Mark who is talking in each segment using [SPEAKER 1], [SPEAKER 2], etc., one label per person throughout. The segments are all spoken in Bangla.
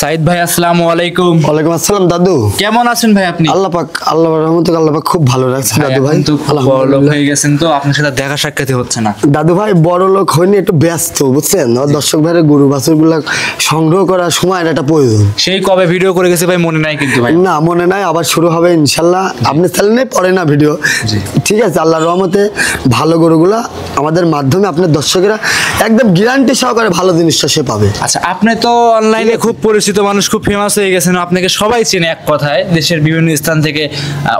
[SPEAKER 1] সাইদ ভাই আসসালামু আলাইকুম।
[SPEAKER 2] ওয়ালাইকুম আসসালাম দাদু,
[SPEAKER 1] কেমন আছেন ভাই আপনি?
[SPEAKER 2] আল্লাহ পাক আল্লাহর রহমতে আল্লাহ পাক খুব ভালো রাখছে দাদু ভাই।
[SPEAKER 1] তো বড় লোক হয়ে গেছেন, তো আপনার সাথে দেখা সাক্ষাৎ হচ্ছে না
[SPEAKER 2] দাদু ভাই। বড় লোক হইনি, একটু ব্যস্ত বুঝছেন। দর্শক ভাইয়ের গরু বাছুরগুলা সংগ্রহ করার সময় একটা প্রয়োজন।
[SPEAKER 1] সেই কবে ভিডিও করে গেছে ভাই, মনে নাই কিন্তু ভাই।
[SPEAKER 2] না মনে নাই, আবার শুরু হবে ইনশাল্লাহ। আপনি চাইলে পরে না ভিডিও, ঠিক আছে? আল্লাহর রহমতে ভালো গরুগুলা আমাদের মাধ্যমে আপনার দর্শকেরা একদম গ্যারান্টি সহকারে ভালো জিনিসটা সে পাবে।
[SPEAKER 1] আচ্ছা, আপনি তো অনলাইনে খুব পরিচিত মানুষ, খুব ফেমাস হয়ে গেছেন, আপনাকে সবাই চেনে এক কথায়। দেশের বিভিন্ন স্থান থেকে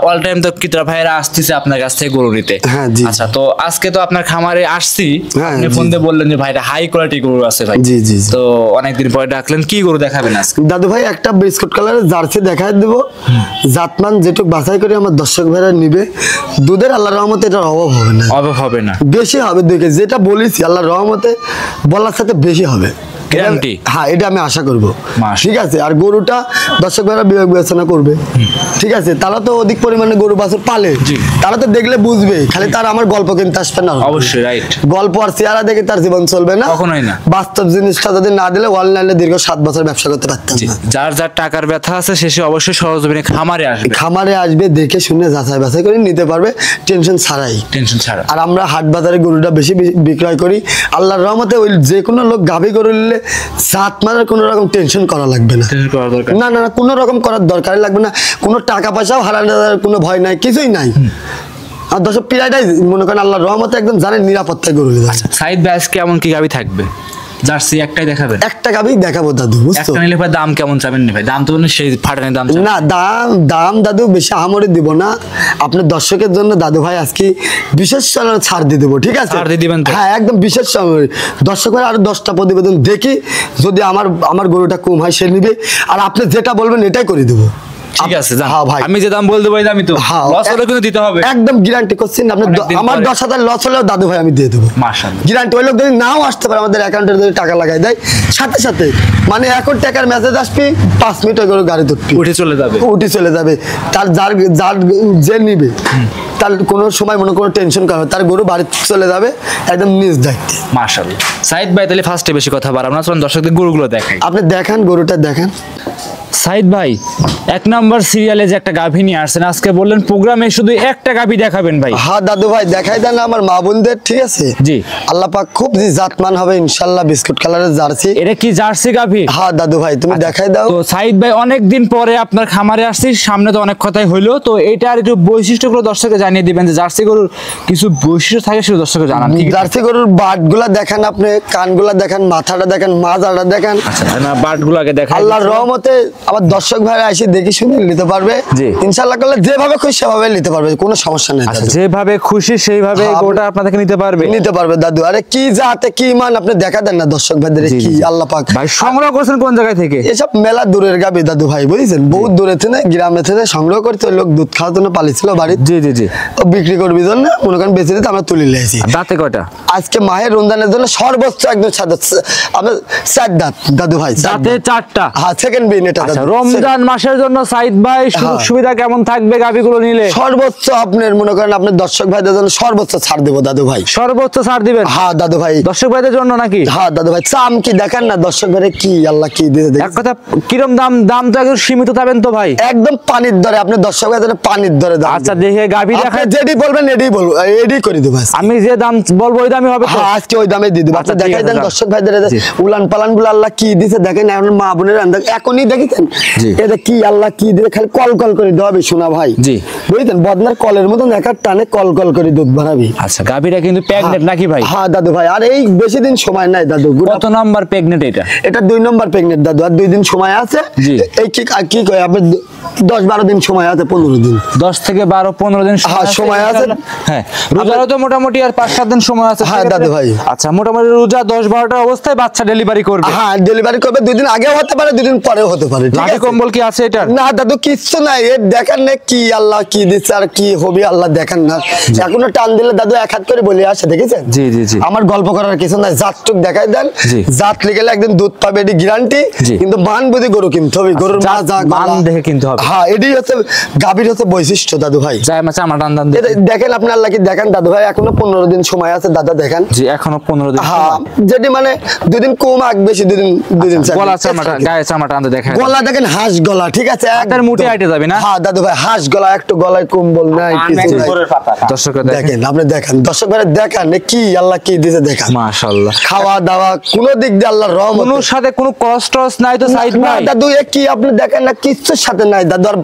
[SPEAKER 1] অল টাইম তো ক্রেতা ভাইরা আসতেছে আপনার কাছ থেকে গরু নিতে।
[SPEAKER 2] হ্যাঁ জি।
[SPEAKER 1] আচ্ছা, তো আজকে তো আপনার খামারে আসছি,
[SPEAKER 2] হ্যাঁ,
[SPEAKER 1] আপনি ফোন দিয়ে বললেন যে ভাইটা হাই কোয়ালিটি গরু আছে ভাই।
[SPEAKER 2] জি জি।
[SPEAKER 1] তো অনেকদিন পরে ডাকলেন, কি গরু দেখাবেন আজকে?
[SPEAKER 2] দাদু ভাই একটা বিস্কুট কালারের জার্সি দেখাই দেবো, জাতমান যেটুকু বাছাই করে আমার দর্শক ভাইরা নিবে। দুধের আল্লাহর রহমতে এটার অভাব হবে না,
[SPEAKER 1] অভাব হবে না,
[SPEAKER 2] বেশি হবে। দেখে যেটা বলেছি আল্লাহর রহমতে বলার সাথে বেশি হবে
[SPEAKER 1] গ্যারান্টি।
[SPEAKER 2] হ্যাঁ, এটা আমি আশা করব,
[SPEAKER 1] মাশাআল্লাহ।
[SPEAKER 2] ঠিক আছে? আর গরুটা দর্শক ভাইরা বিবেক বিবেচনা করবে, ঠিক আছে? তারা তো অধিক পরিমাণে গরু বাছুর পালে, তারা তো দেখলে বুঝবে। খালি তার আমার গল্প কিনতে আসবে না,
[SPEAKER 1] অবশ্যই রাইট।
[SPEAKER 2] গল্প আর চেহারা দেখে তার জীবন চলবে না,
[SPEAKER 1] কখনোই না।
[SPEAKER 2] বাস্তব জিনিসটা যদি না দিলে অনলাইনে দীর্ঘ 7 বছর ব্যবসা করতে পারতাম না।
[SPEAKER 1] যার যার টাকার ব্যথা আছে সে অবশ্যই সরজমিনে খামারে আসবে,
[SPEAKER 2] খামারে আসবে, দেখে শুনে যাচাই বাছাই করে নিতে পারবে টেনশন ছাড়াই।
[SPEAKER 1] টেনশন ছাড়া।
[SPEAKER 2] আর আমরা হাট বাজারে গরুটা বেশি বিক্রয় করি আল্লাহর রহমতে। ওই যে কোনো লোক গাভী গরু নিলে জাত মানের কোনো রকম টেনশন করা লাগবে না,
[SPEAKER 1] টেনশন করা দরকার
[SPEAKER 2] না না না, কোনো রকম করার দরকারই লাগবে না। কোনো টাকা পয়সাও হারানোর কোনো ভয় নাই, কিছুই নাই। আর দর্শক পিরাইটাই মনে করেন আল্লাহর রহমতে একদম জানেন নিরাপত্তায় গরু নিয়ে যাচ্ছে।
[SPEAKER 1] সাইদ ব্যাস কেমন কি গাবি থাকবে? জার্সি একটাই দেখাবেন?
[SPEAKER 2] একটা গাভী দেখাবো দাদু, বুঝছো?
[SPEAKER 1] একটা নিলে ভাই দাম কেমন চাবেন ভাই? দাম তো সেই ফাটানোর দাম
[SPEAKER 2] না, দাম দাদু বেশি আহামরি দিব না। আপনার দর্শকের জন্য দাদু ভাই আজকে বিশেষ ছাড় দিয়ে দেবো, ঠিক আছে?
[SPEAKER 1] ছাড় দিয়ে দিবেন তো?
[SPEAKER 2] হ্যাঁ, একদম বিশেষ সময়। দর্শকের আরো 10টা প্রতিবেদন দেখি, যদি আমার গরুটা কম হয় সে নিবে, আর আপনি যেটা বলবেন এটাই করে দেবো।
[SPEAKER 1] ঠিক আছে,
[SPEAKER 2] হ্যাঁ ভাই,
[SPEAKER 1] আমি যে দাম বলতে পারি আমি তো লস হলে কিন্তু দিতে হবে,
[SPEAKER 2] একদম গ্যারান্টি করছি। আমার 10,000 লস হলেও দাদু ভাই আমি দিয়ে দেবো,
[SPEAKER 1] মাশাআল্লাহ।
[SPEAKER 2] গ্যারান্টি। ওই লোক যদি নাও আসতে পারে আমাদের অ্যাকাউন্টে যদি টাকা লাগাই দেয় সাথে সাথে, মানে এখন টাকার মেসেজ আসবি 5 মিনিট ওই গরু গাড়ি
[SPEAKER 1] উঠে চলে
[SPEAKER 2] যাবে। তার যার যে নিবে তার কোনো সময় মনে কোনো টেনশন করা, তার গরু বাড়ি চলে যাবে একদম নিজ দায়িত্বে।
[SPEAKER 1] মাশাআল্লাহ। সাইদ ভাই তাহলে ফার্স্টে বেশি কথা বাড়াবো না, চলুন দর্শকদের গরুগুলো দেখাই।
[SPEAKER 2] আপনি দেখান, গরুটা দেখান।
[SPEAKER 1] সাইদ ভাই 1 নম্বর সিরিয়ালে যে একটা গাভী নিয়ে আসছেন, আজকে বললেন প্রোগ্রামে শুধু একটা গাভী দেখাবেন ভাই।
[SPEAKER 2] হ্যাঁ দাদু ভাই, দেখাই দেন আমার মা বোনদের, ঠিক আছে?
[SPEAKER 1] জি।
[SPEAKER 2] আল্লাহ পাক খুব জাতমান হবে ইনশাআল্লাহ। বিস্কুট কালারের জার্সি।
[SPEAKER 1] এটা কি জার্সি গাভী?
[SPEAKER 2] হ্যাঁ দাদু ভাই, তুমি দেখাই দাও।
[SPEAKER 1] তো সাইদ ভাই অনেকদিন পরে আপনার খামারে আসছি, সামনে তো অনেক কথাই হইলো, তো এটার একটু বৈশিষ্ট্যগুলো দর্শককে জানিয়ে দিবেন যে জার্সি গরুর কিছু বৈশিষ্ট্য থাকে সেটা দর্শককে জানান।
[SPEAKER 2] জার্সি গরুর বাটগুলা দেখান, আপনি কানগুলা দেখান, মাথাটা দেখান, মাজাটা দেখান।
[SPEAKER 1] আচ্ছা না, বাটগুলো আগে দেখান।
[SPEAKER 2] আল্লাহর রহমতে আমার দর্শক ভাইরা এসে দেখি শুনে নিতে পারবে ইনশাআল্লাহ। করলে যেভাবে খুশি সেভাবে নিতে পারবে, কোনো সমস্যা নেই।
[SPEAKER 1] যেভাবে খুশি সেইভাবে গোটা আপনাদেরকে নিতে পারবে
[SPEAKER 2] দাদু। আরে কি জাতে কি মান আপনি দেখা দেন না দর্শক ভাইদের, কি আল্লাহ পাক।
[SPEAKER 1] ভাই সংগ্রহ করছেন কোন জায়গা থেকে?
[SPEAKER 2] এসব মেলা দূরের গাবি দাদু ভাই, বুঝছেন? বহুত দূরে থেকে গ্রামে থেকে সংগ্রহ করতে লোক দুধ খাওয়ার জন্য পালিয়েছিল বাড়ির।
[SPEAKER 1] জি জি জি।
[SPEAKER 2] ও বিক্রি করবি জন্য মনে করেন বেঁচে দিতে আমরা তুলে নিয়েছি।
[SPEAKER 1] দাঁতে কয়টা? আজকে
[SPEAKER 2] মাহের রমজানের জন্য সর্বোচ্চ একদম আমরা 4 দাঁত দাদু ভাই।
[SPEAKER 1] দাঁতে 4টা?
[SPEAKER 2] হ্যাঁ, সেকেন্ড বিন এটা।
[SPEAKER 1] রমজান মাসের জন্য সাইদ ভাই সুযোগ সুবিধা কেমন থাকবে গাভীগুলো নিলে?
[SPEAKER 2] সর্বোচ্চ আপনার মনে করেন আপনার দর্শক ভাইদের জন্য সর্বোচ্চ ছাড় দেবো দাদু ভাই।
[SPEAKER 1] সর্বোচ্চ ছাড় দিবেন? হ্যাঁ
[SPEAKER 2] দাদু ভাই,
[SPEAKER 1] দর্শক ভাইদের জন্য নাকি?
[SPEAKER 2] হ্যাঁ দাদু ভাই, চাম কি দেখেন না দর্শক ভাইরে, কি আল্লাহ কি দিয়েছে।
[SPEAKER 1] এক কথা কিরম দাম তো একদম সীমিত থাকবেন তো ভাই?
[SPEAKER 2] একদম পানির দরে, আপনি দর্শক ভাইদের পানির দরে দাম।
[SPEAKER 1] আচ্ছা, দেখে গাভী দেখায়,
[SPEAKER 2] যেটি বলবেন এটাই বলবো, এটাই করে দেবো।
[SPEAKER 1] আমি যে দাম বলবো ওই দামই হবে তো?
[SPEAKER 2] হ্যাঁ, আজকে ওই দামে দিয়ে দেবো। আচ্ছা দেখাই দেন দর্শক ভাইদের উলান পালান গুলো আল্লাহ কি দিছে দেখেন। এখন মা বোনের এখনই দেখেছেন এটা কি আল্লাহ কি দিবে, খালি কল কল করে দেওয়াবে শোনা ভাই।
[SPEAKER 1] জি,
[SPEAKER 2] বুঝলেন? বদনার কলের মতন একার টানে কল কল করে দুধ বাড়াবি।
[SPEAKER 1] আচ্ছা, গাভীরা কিন্তু প্রেগনেন্ট নাকি ভাই?
[SPEAKER 2] হ্যাঁ দাদু ভাই, আর এই বেশি দিন সময় নাই দাদু।
[SPEAKER 1] কত নাম্বার প্রেগনেন্ট এটা?
[SPEAKER 2] এটা 2 নম্বর প্রেগনেন্ট দাদু, আর 2 দিন সময় আছে। এই কি কয় আপনি 10-12 দিন সময় আছে, 15 দিন,
[SPEAKER 1] 10 থেকে 12-15 দিন
[SPEAKER 2] সময় আছে।
[SPEAKER 1] হ্যাঁ, রোজারও তো মোটামুটি আর 5-7 দিন সময় আছে।
[SPEAKER 2] হ্যাঁ দাদু ভাই।
[SPEAKER 1] আচ্ছা, মোটামুটি রোজা 10-12টার অবস্থায় বাচ্চা ডেলিভারি করবে?
[SPEAKER 2] হ্যাঁ, ডেলিভারি করবে। 2 দিন আগেও হতে পারে, 2 দিন পরেও হতে পারে। ঠিক
[SPEAKER 1] লাঠি
[SPEAKER 2] আছে?
[SPEAKER 1] কম্বল কি আছে এটার?
[SPEAKER 2] না দাদু কিচ্ছু নাই, এর দেখেন না কি আল্লাহ কি দিচ্ছে আর কি হবে আল্লাহ দেখেন না। এখনো টান দিলে দাদু এক হাত করে বলে আসে, দেখেছেন?
[SPEAKER 1] জি জি জি।
[SPEAKER 2] আমার গল্প করার কিছু নাই, জাতটুক দেখাই দেন,
[SPEAKER 1] জি।
[SPEAKER 2] জাত লিখে একদিন দুধ পাবে, এটি গ্যারান্টি।
[SPEAKER 1] জি।
[SPEAKER 2] কিন্তু মান বুঝে গরু কিনতে হবে, গরুর
[SPEAKER 1] জাত
[SPEAKER 2] মাজা
[SPEAKER 1] মান
[SPEAKER 2] গলা।
[SPEAKER 1] দেখে কিনতে হবে।
[SPEAKER 2] হ্যাঁ, এটাই হচ্ছে গাভীর হচ্ছে বৈশিষ্ট্য দাদু ভাই।
[SPEAKER 1] যাই মাছ আমার টান টান
[SPEAKER 2] দেখেন আপনি আল্লাহ কি দেখেন দাদু ভাই, এখনো 15 দিন সময় আছে দাদা, দেখেন।
[SPEAKER 1] জি, এখনো 15 দিন।
[SPEAKER 2] হ্যাঁ, যেটি মানে 2 দিন কম আগ বেশি, 2 দিন
[SPEAKER 1] গলা চামাটা গায়ে চামাটা আনতে দেখা
[SPEAKER 2] গলা দেখেন হাঁস গলা, ঠিক আছে?
[SPEAKER 1] হাতের মুঠে আইটে যাবে না?
[SPEAKER 2] হ্যাঁ দাদু ভাই, হাঁস গলা, একটু গলায় কম্বল নাই কিছু নাই।
[SPEAKER 1] দর্শকরা দেখেন
[SPEAKER 2] দেখেন আপনি দেখেন, দর্শক ভাই দেখেন কি আল্লাহ কি দিয়েছে দেখেন।
[SPEAKER 1] মাশাআল্লাহ।
[SPEAKER 2] খাওয়া দাওয়া কোনো দিক দিয়ে আল্লাহর রহমত,
[SPEAKER 1] কোন সাথে কোনো কষ্ট নাই তো সাইদ
[SPEAKER 2] না
[SPEAKER 1] ভাই?
[SPEAKER 2] দাদু এ কি আপনি দেখেন না, কিচ্ছুর সাথে নাই দাদু। আর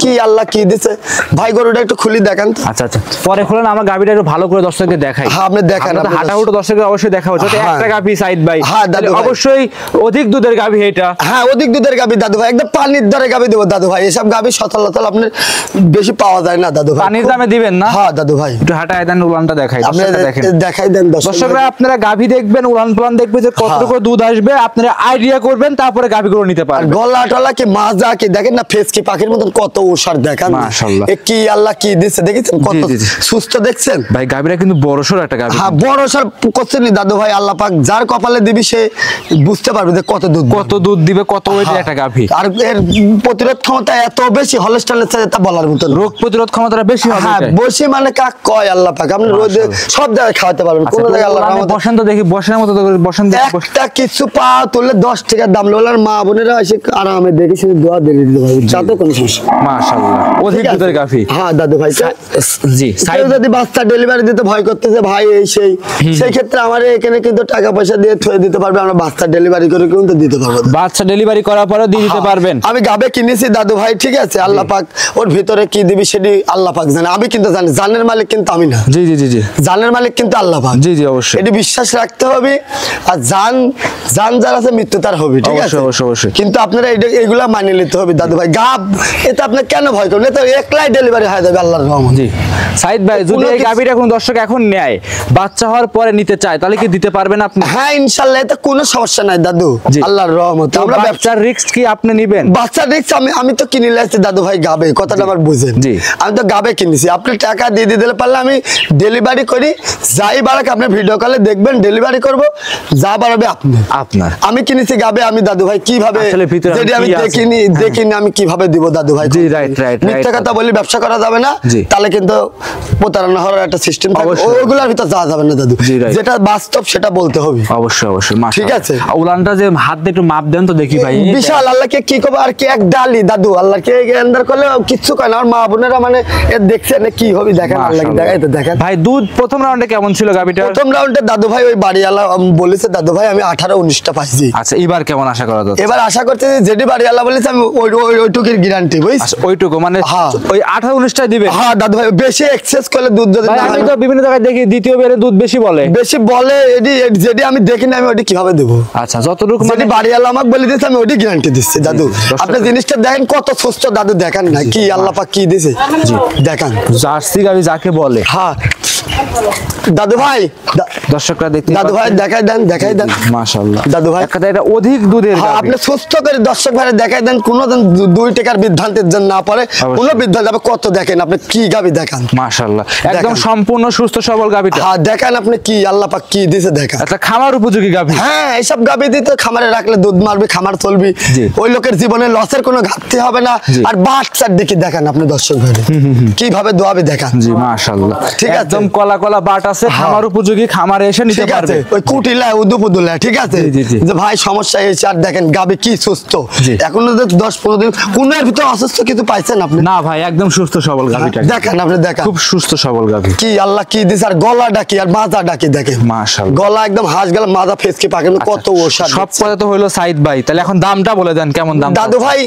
[SPEAKER 2] কি আল্লাহ কি দিয়েছে ভাই, গরুটা একটু খুলি দেখেন তো।
[SPEAKER 1] আচ্ছা আচ্ছা, পরে খুলেন, আমরা গাবিটা একটু ভালো করে দর্শকদের দেখাই।
[SPEAKER 2] হ্যাঁ, আপনি দেখেন,
[SPEAKER 1] আমরা তো
[SPEAKER 2] আপনি
[SPEAKER 1] হাঁটাহুটো দর্শকদের অবশ্যই দেখাবো। যদি
[SPEAKER 2] হ্যাঁ।
[SPEAKER 1] একটা গাবি সাইদ ভাই,
[SPEAKER 2] হ্যাঁ, দাদু
[SPEAKER 1] তাহলে
[SPEAKER 2] ভাই।
[SPEAKER 1] অবশ্যই অধিক দুধের গাবি এটা।
[SPEAKER 2] হ্যাঁ, অধিক দুধের গাবি দাদু ভাই, একদম পানির দরে গাবি দেবো দাদু ভাই। এসব গাবি সতল আপনার বেশি পাওয়া যায় না দাদু ভাই।
[SPEAKER 1] পানির দামে দিবেন না?
[SPEAKER 2] হ্যাঁ দাদু ভাই,
[SPEAKER 1] একটু হাঁটায় দেন, উলানটা দেখাই,
[SPEAKER 2] আপনি
[SPEAKER 1] দর্শকরা দেখেন।
[SPEAKER 2] দেখাই দেন
[SPEAKER 1] দর্শকরা আপনারা গাভী দেখবেন, উলান পালান দেখবে যে কতটুকু দুধ আসবে, আপনারা আইডিয়া করবেন, তারপরে গাভীগুলো নিতে পারবেন।
[SPEAKER 2] গলা টলা কি মাজা কি দেখেন না, ফেস কি পাখির মতন কত ওষার দেখেন।
[SPEAKER 1] মাশাআল্লাহ।
[SPEAKER 2] এ কি আল্লাহ কি দিচ্ছে দেখেছেন, কত
[SPEAKER 1] জি, জি, জি।
[SPEAKER 2] সুস্থ দেখছেন
[SPEAKER 1] ভাই গাভীরা কিন্তু বড়সড় একটা গাভী।
[SPEAKER 2] হ্যাঁ, বড় সার করছেন দাদু ভাই। আল্লাহ পাক যার কপালে দিবি সে বুঝতে পারবে যে কত দুধ
[SPEAKER 1] কত দুধ দিবে, কত ওয়েটের একটা গাভী।
[SPEAKER 2] আর এর প্রতিরোধ ক্ষমতা এত বেশি, হলস্টাইনের চাইতে তা বলার মতো না।
[SPEAKER 1] রোগ প্রতিরোধ ক্ষমতাটা বেশি হবে
[SPEAKER 2] হ্যাঁ,
[SPEAKER 1] এটায়।
[SPEAKER 2] বসে মানে কাক কয় আল্লাহ পাক, আপনি রোদে সব জায়গায় খাওয়াতে পারবেন,
[SPEAKER 1] আচ্ছা,
[SPEAKER 2] কোন জায়গায় আল্লাহ
[SPEAKER 1] উলানে
[SPEAKER 2] রহমতে
[SPEAKER 1] বসেন তো দেখি, বসের মতো তো বসেন দেখি,
[SPEAKER 2] একটা কিছু পা তুললে 10 টাকার দাম লোলার মা বোনেরা এসে আরামে দেখে শুধু দোয়া দিয়ে দিতে পারবে, যাতে কোনো সমস্যা।
[SPEAKER 1] মাশাআল্লাহ, অধিক
[SPEAKER 2] ঠিক আছে?
[SPEAKER 1] দুধের গাভী।
[SPEAKER 2] হ্যাঁ দাদু ভাই,
[SPEAKER 1] জি,
[SPEAKER 2] কেউ যদি বাচ্চা ডেলিভারি দিতে ভয় করতেছে ভাই এই সেই ক্ষেত্রে আমার এখানে কিন্তু টাকা পয়সা দিয়ে থয়ে দিতে পারবে, আমরা বাচ্চা ডেলিভারি করে কিন্তু দিতে পারবো।
[SPEAKER 1] বাচ্চা ডেলিভারি করার পরে দিয়ে দিতে পারবেন।
[SPEAKER 2] আমি গাবে কিনেছি দাদু ভাই, ঠিক আছে? আল্লাহ পাক ওর ভিতরে কি দিবি সেটি আল্লাহ পাক জানে, আমি কিন্তু জানি। জানের মালিক কিন্তু আমি না,
[SPEAKER 1] জি জি জি জি
[SPEAKER 2] জানের মালিক কিন্তু আল্লাহ পাক।
[SPEAKER 1] জি জি, অবশ্যই।
[SPEAKER 2] এটি বিশ্বাস রাখতে হবে। আর জান যার আছে মৃত্যু তার হবে, ঠিক আছে?
[SPEAKER 1] অবশ্যই, অবশ্যই, অবশ্যই।
[SPEAKER 2] কিন্তু আপনারা এগুলা মানিয়ে নিতে হবে দাদু ভাই। গাব এটা আপনার কেন ভয় করবেন? এটা একলাই ডেলিভারি হয়ে যাবে আল্লাহর রহমত।
[SPEAKER 1] জি সাইদ ভাই, যদি
[SPEAKER 2] কোনো
[SPEAKER 1] এই
[SPEAKER 2] কিছু-
[SPEAKER 1] গাভীটা কোন দর্শক এখন নেয়, বাচ্চা হওয়ার পরে নিতে চায়, তাহলে কি দিতে পারবেন আপনি?
[SPEAKER 2] হ্যাঁ ইনশাল্লাহ, এটা কোনো সমস্যা নাই দাদু,
[SPEAKER 1] জি।
[SPEAKER 2] আল্লাহর রহমত। আমরা ব্যবসা
[SPEAKER 1] বাচ্চার রিস্ক কি আপনি নিবেন?
[SPEAKER 2] বাচ্চা দেখছি আমি তো কিনে লাইছি দাদু ভাই গাবে, কথাটা আমার বুঝেন।
[SPEAKER 1] জি।
[SPEAKER 2] আমি তো গাবে কিনেছি, আপনি টাকা দিয়ে দিলে পারলে আমি ডেলিভারি করি, যাই বাড়াক আপনি ভিডিও কলে দেখবেন, ডেলিভারি করব, যা বাড়াবে আপনি।
[SPEAKER 1] আপনার
[SPEAKER 2] আমি কিনেছি গাবে, আমি দাদু ভাই কিভাবে
[SPEAKER 1] আসলে ভিতরে
[SPEAKER 2] যদি আমি
[SPEAKER 1] কি আছে?
[SPEAKER 2] দেখিনি আমি কিভাবে দিব দাদু ভাই?
[SPEAKER 1] জি, right, right,
[SPEAKER 2] মিথ্যা
[SPEAKER 1] right.
[SPEAKER 2] কথা বলি ব্যবসা করা যাবে না,
[SPEAKER 1] জি।
[SPEAKER 2] তাহলে কিন্তু প্রতারণা হওয়ার একটা সিস্টেম থাকে,
[SPEAKER 1] অবশ্যই।
[SPEAKER 2] ওইগুলোর ভিতর যাওয়া যাবে না দাদু।
[SPEAKER 1] জি, right.
[SPEAKER 2] যেটা বাস্তব সেটা বলতে হবে।
[SPEAKER 1] অবশ্যই অবশ্যই, মাশাআল্লাহ।
[SPEAKER 2] ঠিক আছে।
[SPEAKER 1] উলানটা যে হাত দিয়ে একটু মাপ দেন তো দেখি ভাই।
[SPEAKER 2] বিশাল আল্লাহকে কি করবো আর কি, এক ডালি দাদু আল্লাহকে এন্দার করলে কিচ্ছু কয় না। আর মা বোনেরা মানে এর দেখছেন কি হবে দেখেন, আল্লাহকে দেখাই তো দেখেন।
[SPEAKER 1] ভাই দুধ প্রথম রাউন্ডে কেমন ছিল গাবিটার?
[SPEAKER 2] প্রথম রাউন্ডে দাদু ভাই ওই বাড়িওয়ালা বলেছে দাদু ভাই আমি 18-19টা পাইছি।
[SPEAKER 1] আচ্ছা, এবার কেমন আশা করা যাচ্ছে?
[SPEAKER 2] এবার আশা করতে যেটি বাড়িওয়ালা বলেছে আমি ওইটুকুর গ্যারান্টি, বুঝছি?
[SPEAKER 1] আচ্ছা, ওইটুকু মানে
[SPEAKER 2] হ্যাঁ।
[SPEAKER 1] ওই 18-19টাই দিবে?
[SPEAKER 2] হ্যাঁ দাদু ভাই, বেশি এক্সেস করলে দুধ যদি
[SPEAKER 1] ভাই
[SPEAKER 2] না
[SPEAKER 1] আমি
[SPEAKER 2] হয়-
[SPEAKER 1] তো বিভিন্ন জায়গায় দেখি দ্বিতীয় বেরে দুধ বেশি বলে।
[SPEAKER 2] বেশি বলে যেটি আমি দেখি না, আমি ওটি কিভাবে দেবো?
[SPEAKER 1] আচ্ছা, যতটুকু
[SPEAKER 2] যেটি
[SPEAKER 1] মানে
[SPEAKER 2] বাড়িওয়ালা আমাকে বলে দিয়েছে আমি ওটি গ্যারান্টি দিচ্ছি দাদু।
[SPEAKER 1] জি,
[SPEAKER 2] আপনি জিনিসটা দেখেন কত সুস্থ দাদু, দেখেন না কি আল্লাহ পাক কি দিয়েছে, দেখেন।
[SPEAKER 1] জার্সি গাবি যাকে বলে।
[SPEAKER 2] হ্যাঁ দাদু ভাই,
[SPEAKER 1] দর্শকরা দেখতে
[SPEAKER 2] দাদু ভাই দেখাই দেন
[SPEAKER 1] মাশাআল্লাহ
[SPEAKER 2] দাদু ভাই।
[SPEAKER 1] একটা এটা অধিক দুধের
[SPEAKER 2] হ্যাঁ,
[SPEAKER 1] গাভী।
[SPEAKER 2] আপনি সুস্থ করে দর্শক ভাই দেখাই দেন, কোনো 2 টাকার বিভ্রান্তির জন্য না পড়ে, কোনো বিভ্রান্তি আপনি কত দেখেন, আপনি কি গাবি দেখান
[SPEAKER 1] মাশাআল্লাহ, একদম
[SPEAKER 2] দেখেন।
[SPEAKER 1] সম্পূর্ণ সুস্থ সবল গাভীটা।
[SPEAKER 2] হ্যাঁ দেখেন আপনি কি আল্লাহ পাক কি দিয়েছে দেখেন।
[SPEAKER 1] একটা খামার উপযোগী গাভী।
[SPEAKER 2] হ্যাঁ, এইসব গাবি দিয়ে তো খামারে রাখলে দুধ মারবি, খামার চলবি,
[SPEAKER 1] জি।
[SPEAKER 2] ওই লোকের জীবনে লসের কোনো ঘাটতি হবে না।
[SPEAKER 1] জি।
[SPEAKER 2] আর বাচ্চার দিকে দেখেন আপনি দর্শক ভাই কিভাবে দোয়াবে দেখান।
[SPEAKER 1] জি মাশাআল্লাহ,
[SPEAKER 2] ঠিক আছে।
[SPEAKER 1] একদম কলা কলা বাট আছে,
[SPEAKER 2] হ্যাঁ।
[SPEAKER 1] খামার উপযোগী, খামারে এসে নিতে
[SPEAKER 2] ঠিক
[SPEAKER 1] পারবে।
[SPEAKER 2] আছে, ওই কুটিলা উদুপুদুলা, ঠিক আছে,
[SPEAKER 1] জি, জি, জি।
[SPEAKER 2] যে ভাই সমস্যা হয়েছে আর দেখেন গাবি কি সুস্থ,
[SPEAKER 1] জি।
[SPEAKER 2] এখনো 10-15 দিন কোন এর ভিতর অসুস্থ কিছু পাইছেন আপনি?
[SPEAKER 1] না ভাই, একদম সুস্থ সবল গাভীটা,
[SPEAKER 2] দেখেন আপনি দেখেন
[SPEAKER 1] খুব সুস্থ সবল গাভী।
[SPEAKER 2] কি আল্লাহ কি দিছে, আর গলা ডাকি আর মাজা ডাকি দেখেন
[SPEAKER 1] মাশাআল্লাহ।
[SPEAKER 2] গলা একদম হাঁস গলা, মাজা ফেসকে পাকেন কত ওষা।
[SPEAKER 1] সব কথা তো হইলো সাইদ ভাই, তাহলে এখন দামটা বলে দেন কেমন দাম?
[SPEAKER 2] দাদু ভাই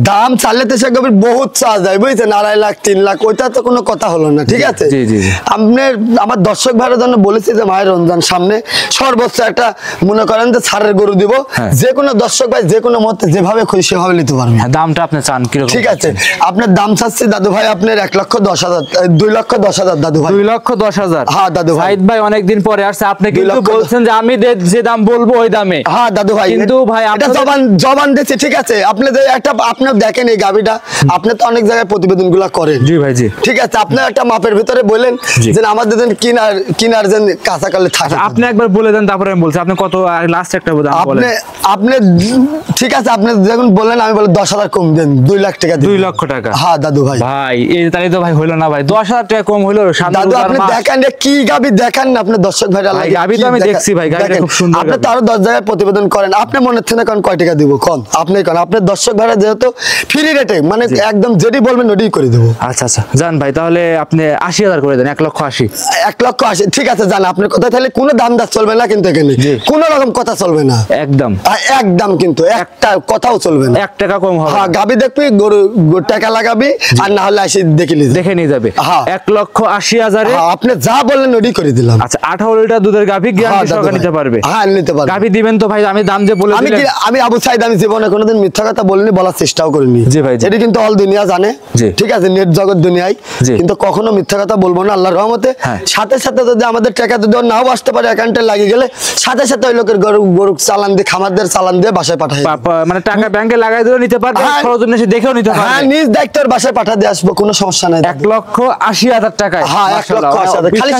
[SPEAKER 2] দাম চালে তো সে গভীর বহুত চাওয়া যায়, বুঝছেন? 2.5 লাখ 3 লাখ, ওইটা তো কোনো কথা হলো না, ঠিক আছে?
[SPEAKER 1] জি, জি, জি।
[SPEAKER 2] আপনার আমার দর্শক ভাইয়ের জন্য বলেছি যে মায়ের রমজান সামনে সর্বোচ্চ একটা মনে করেন যে ছাড়ের গরু দিব,
[SPEAKER 1] হ্যাঁ।
[SPEAKER 2] যে কোনো দর্শক ভাই যে কোনো মতে যেভাবে খুশি সেভাবে নিতে পারবেন।
[SPEAKER 1] হ্যাঁ, দামটা আপনি চান কিরকম?
[SPEAKER 2] ঠিক আছে, আপনার দাম চাচ্ছি দাদু ভাই আপনার 1,10,000 2,10,000 দাদু ভাই।
[SPEAKER 1] 2,10,000।
[SPEAKER 2] হ্যাঁ দাদু ভাই।
[SPEAKER 1] সাইদ ভাই অনেকদিন পরে আসছে, আপনি
[SPEAKER 2] 2
[SPEAKER 1] কিন্তু
[SPEAKER 2] লক্ষ।
[SPEAKER 1] বলছেন যে আমি যে দাম বলবো ওই দামে।
[SPEAKER 2] হ্যাঁ দাদু ভাই,
[SPEAKER 1] কিন্তু ভাই
[SPEAKER 2] এটা
[SPEAKER 1] আপনাদের-
[SPEAKER 2] জবান দিচ্ছি, ঠিক ঠিক আছে, আপনি যে একটা আপনি দেখেন এই গাবিটা, আপনি তো অনেক জায়গায় প্রতিবেদনগুলো করেন।
[SPEAKER 1] জি ভাই জি।
[SPEAKER 2] ঠিক আছে, আপনি একটা মাপের ভিতরে বলেন যে আমাদের যেন কিনার যেন কাঁচাকালে থাকে।
[SPEAKER 1] আপনি একবার বলে দেন, তারপরে আমি বলছি। আপনি কত লাস্ট একটা বলেন।
[SPEAKER 2] আপনি ঠিক আছে, আপনি যখন বললেন আমি বলে 10,000 কম দেন, 2 লাখ টাকা।
[SPEAKER 1] 2 লক্ষ টাকা?
[SPEAKER 2] হ্যাঁ দাদু ভাই।
[SPEAKER 1] ভাই এই তাহলে তো ভাই হইলো না ভাই, 10,000 টাকা কম হইলো।
[SPEAKER 2] দাদু আপনি দেখেন কি গাবি দেখান না, আপনি দর্শক ভাইরা
[SPEAKER 1] ভাই গাবি তো আমি দেখছি ভাই, গাবিটা খুব সুন্দর।
[SPEAKER 2] আপনি তো আরো 10 জায়গায় প্রতিবেদন করেন, আপনি মনে হচ্ছে না কোন কয় টাকা দিব কোন আপনি কোন, আপনি দর্শক ভাইরা যেহেতু ফ্রি রেটে মানে একদম যেটি বলবেন ওটাই করে দেব।
[SPEAKER 1] আচ্ছা আচ্ছা জান ভাই, তাহলে আপনি 80,000 করে দেন। 1,80,000।
[SPEAKER 2] 1,80,000 ঠিক আছে জান, আপনার কথা তাহলে কোনো দাম দাস চলবে না কিন্তু এখানে কোনো রকম কথা চলবে না,
[SPEAKER 1] একদম
[SPEAKER 2] একদম কিন্তু একটা কথাও চলবে না।
[SPEAKER 1] 1 টাকা কম হবে।
[SPEAKER 2] হ্যাঁ গাবি দেখবি গরু টাকা লাগাবি, আর না হলে আসি দেখে নিয়ে
[SPEAKER 1] যাবে। 1,80,000
[SPEAKER 2] আপনি যা বললেন ওটাই করে দিলাম।
[SPEAKER 1] আচ্ছা 18 লিটার দুধের গাভি গ্যারান্টি সহকারে নিতে পারবে?
[SPEAKER 2] হ্যাঁ নিতে পারবে।
[SPEAKER 1] গাভি দিবেন তো ভাই? আমি দাম যে বলে দিলেন,
[SPEAKER 2] আমি আবু সাইদ, আমি জীবনে কোনোদিন মিথ্যা কথা বলিনি, বলার চেষ্টাও করিনি।
[SPEAKER 1] জি ভাই।
[SPEAKER 2] এটি কিন্তু অল দুনিয়া জানে, ঠিক আছে, নেট জগৎ দুনিয়ায়, কিন্তু কখনো মিথ্যা কথা বলবো না আল্লাহর রহমতে। সাথে সাথে যদি আমাদের টাকা যদি নাও আসতে পারে, অ্যাকাউন্টে লাগিয়ে গেলে সাথে সাথে ওই লোকের গরু চালান দিয়ে, খামারদের চালান দিয়ে বাসায় পাঠায়,
[SPEAKER 1] মানে টাকা ব্যাংকে লাগাই দিলেও নিতে পারবে, খরচ এসে দেখেও নিতে পারবে।
[SPEAKER 2] হ্যাঁ নিজ দায়িত্বের বাসায় পাঠা দিয়ে আসবো, কোনো সমস্যা নাই।
[SPEAKER 1] 1,80,000 টাকায়?
[SPEAKER 2] হ্যাঁ 1,80,000 খালি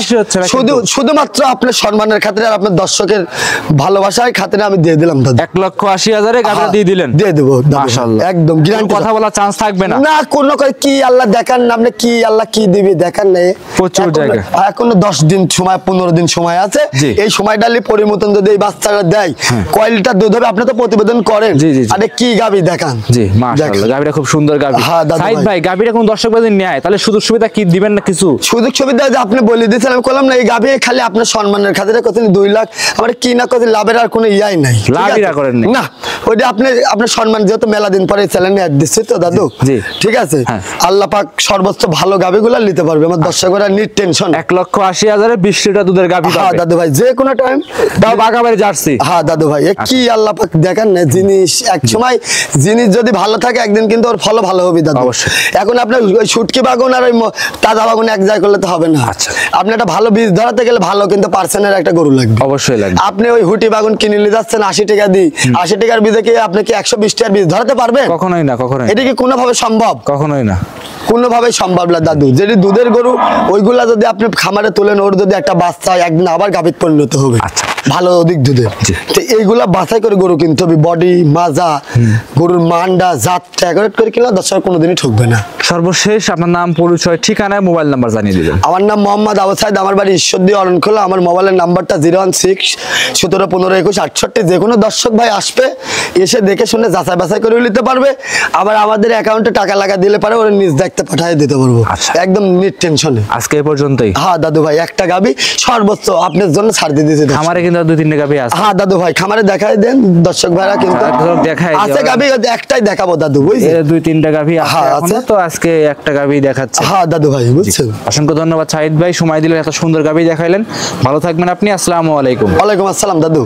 [SPEAKER 2] শুধুমাত্র আপনার সম্মানের খাতিরে আর আপনার দর্শকের ভালোবাসার খাতিরে আমি দিয়ে দিলাম দাদা।
[SPEAKER 1] 1,80,000 গাভীটা দিয়ে দিলেন? দিয়ে
[SPEAKER 2] দেবো
[SPEAKER 1] মাশাআল্লাহ,
[SPEAKER 2] একদম গ্যারান্টি।
[SPEAKER 1] কথা বলার চান্স থাকবে না?
[SPEAKER 2] না কোনো কি আল্লাহ দেখান না, আপনি কি আল্লাহ কি দিবে দেখান না।
[SPEAKER 1] প্রচুর জায়গা
[SPEAKER 2] এখনো 10 দিন সময়, 15 দিন সময় আছে। এই সময়টা পরিমতন যদি এই বাচ্চারা দেয়, কয় লিটার দুধ হবে? আপনি তো প্রতিবেদন করেন, আরে কি গাভী দেখান।
[SPEAKER 1] জি মাশাআল্লাহ, গাভীটা খুব সুন্দর গাভী। সাইদ ভাই গাভীটা কোন দর্শক বাজে নেয়, তাহলে সুযোগ সুবিধা কি দিবেন না কিছু? সুযোগ সুবিধা যে আপনি বলে দিয়েছেন, আমি বললাম না এই গাভী খালি আপনার সম্মানের খাতিরে কত 2 লাখ, আমার কি না কত লাভের আর কোনো ইয়াই নাই, লাভইরা করেন না। ওইটা আপনার সম্মান, যেহেতু মেলা দিন পরে চ্যানেলে অ্যাড দিচ্ছি তো দাদু, ঠিক আছে, আল্লাহ পাক সর্বোচ্চ ভালো গাভীগুলো নিতে পারবে আমার দর্শকরা, নিট টেনশন। 1,80,000 20 লিটার দুধের গাভী পাবে? হ্যাঁ দাদু ভাই, যে কোনো টাইম দাও বাগাবাড়ি জার্সি। হ্যাঁ দাদু ভাই, কি আল্লাহ পাক দেখেন না জিনিস, এক সময় জিনিস যদি ভালো থাকে একদিন কিন্তু ওর ফল ভালো হবে দাদু। এখন আপনার ওই শুটকি বাগুন আর ওই তাজা বাগুন এক জায়গায় করলে তো হবে না। আপনি একটা ভালো বীজ ধরাতে গেলে ভালো কিন্তু পার্সেন্টের একটা গরু লাগবে, অবশ্যই লাগবে। আপনি ওই হুটি বাগুন কিনে নিয়ে যাচ্ছেন 80 টাকা দিয়ে, 80 টাকার বীজে কি আপনি কি 120 টাকার বীজ ধরাতে পারবেন? কখনোই না, কখনোই। এটা কি কোনোভাবে সম্ভব? কখনোই না, কোনোভাবে সম্ভব না দাদু। যেটি দুধের গরু ওইগুলা যদি আপনি খামারে তোলেন, ওর যদি একটা বাচ্চা একদিন আবার গাভীতে পরিণত হবে, ভালো অধিক দুধের, তো এইগুলা বাছাই করে গরু কিনতে হবে, বডি মাজা গরুর মান্ডা জাতটা একারেট করে কিনা দর্শক কোনোদিনই ঠকবে না। সর্বশেষ আপনার নাম, পরিচয়, ঠিকানা, মোবাইল নাম্বার জানিয়ে দিবেন। আমার নাম মোহাম্মদ আবু সাইদ, আমার বাড়ি ঈশ্বরদী অরণখোলা। আমার মোবাইলের নাম্বারটা 016 17 15 21 68। যে কোনো দর্শক ভাই আসবে, এসে দেখে শুনে যাচাই বাছাই করে নিতে পারবে। আবার আমাদের অ্যাকাউন্টে টাকা লাগা দিলে পারে ওরা নিজ দেখতে পাঠিয়ে দিতে পারবো, একদম নিট টেনশনে। আজকে এই পর্যন্তই। হ্যাঁ দাদু ভাই, একটা গাবি সর্বোচ্চ আপনার জন্য ছাড় দিয়ে দিয়েছে। খামারে কিন্তু 2-3টা গাবি আছে। হ্যাঁ দাদু ভাই, খামারে দেখাই দেন দর্শক ভাইরা, কিন্তু দেখাই আছে গাবি একটাই দেখাবো দাদু, বুঝছেন? 2-3টা গাবি আছে তো, আজকে একটা গাবি দেখাচ্ছে। হ্যাঁ দাদু ভাই, বুঝছেন। অসংখ্য ধন্যবাদ সাইদ ভাই, সময় দিলেন, এত সুন্দর গাবি দেখাইলেন। ভালো থাকবেন আপনি। আসসালামু আলাইকুম। ওয়ালাইকুম আসসালাম দাদু।